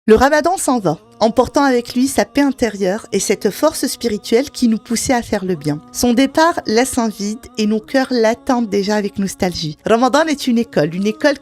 Le Ramadan s'en va, emportant avec lui sa paix intérieure et cette force spirituelle qui nous poussait à faire le bien. Son départ laisse un vide et nos cœurs l'attendent déjà avec nostalgie. Ramadan est une école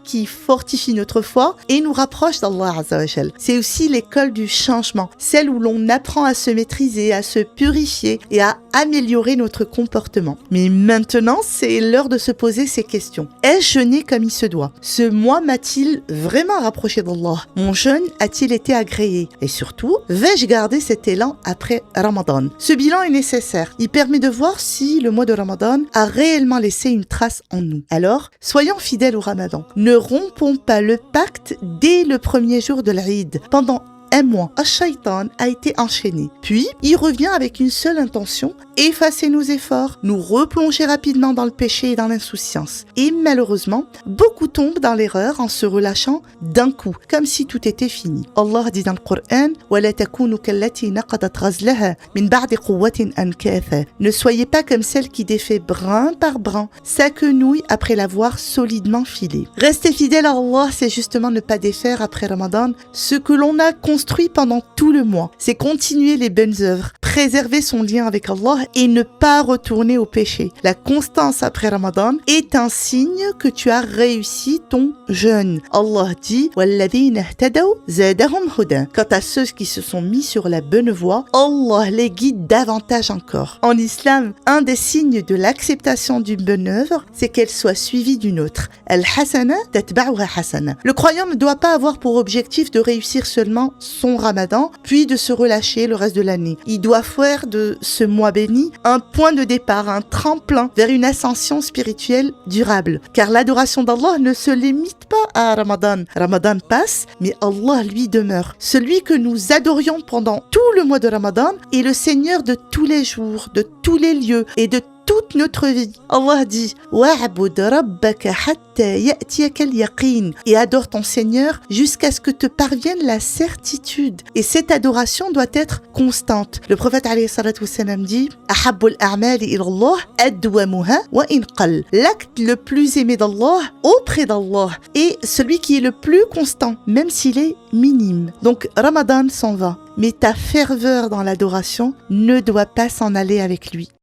qui fortifie notre foi et nous rapproche d'Allah Azza wa Jal. C'est aussi l'école du changement, celle où l'on apprend à se maîtriser, à se purifier et à améliorer notre comportement. Mais maintenant, c'est l'heure de se poser ces questions. Ai-je jeûné comme il se doit? Ce mois m'a-t-il vraiment rapproché d'Allah? Mon jeûne a-t-il été agréé? Et surtout, vais-je garder cet élan après Ramadan? Ce bilan est nécessaire. Il permet de voir si le mois de Ramadan a réellement laissé une trace en nous. Alors, soyons fidèles au Ramadan. Ne rompons pas le pacte dès le premier jour de l'Aïd. Pendant un mois, Ash-Shaytan a été enchaîné. Puis, il revient avec une seule intention, effacer nos efforts, nous replonger rapidement dans le péché et dans l'insouciance. Et malheureusement, beaucoup tombent dans l'erreur en se relâchant d'un coup, comme si tout était fini. Allah dit dans le Coran, وَلَا تَكُونُوا كَالَّتِي نَقَضَتْ غَزْلَهَا مِنْ بَعْدِ قُوَّةٍ أَنْكَاثًا. Ne soyez pas comme celle qui défait brin par brin sa quenouille après l'avoir solidement filée. Rester fidèle à Allah, c'est justement ne pas défaire après Ramadan ce que l'on a construit pendant tout le mois. C'est continuer les bonnes œuvres, préserver son lien avec Allah et ne pas retourner au péché. La constance après Ramadan est un signe que tu as réussi ton jeûne. Allah dit وَالَّذِينَ اهْتَدَوْا زَادَهُمْ هُدًى. Quant à ceux qui se sont mis sur la bonne voie, Allah les guide davantage encore. En islam, un des signes de l'acceptation d'une bonne œuvre, c'est qu'elle soit suivie d'une autre. Al-hasana tatba'uha hasana. Le croyant ne doit pas avoir pour objectif de réussir seulement son Ramadan, puis de se relâcher le reste de l'année. Il doit faire de ce mois béni un point de départ, un tremplin vers une ascension spirituelle durable. Car l'adoration d'Allah ne se limite pas à Ramadan. Ramadan passe, mais Allah lui demeure. Celui que nous adorions pendant tout le mois de Ramadan est le Seigneur de tous les jours, de tous les lieux et de toute notre vie. Allah dit وَاعْبُدْ رَبَّكَ حَتَّى يَأْتِيَكَ الْيَقِينُ. Et adore ton Seigneur jusqu'à ce que te parvienne la certitude. Et cette adoration doit être constante. Le prophète alayhi salatu wassalam dit أَحَبُّ الْأَعْمَالِ إِلَى اللَّهِ أَدْوَمُهَا وَإِنْ قَلَّ. L'acte le plus aimé d'Allah, auprès d'Allah, est celui qui est le plus constant, même s'il est minime. Donc Ramadan s'en va, mais ta ferveur dans l'adoration ne doit pas s'en aller avec lui.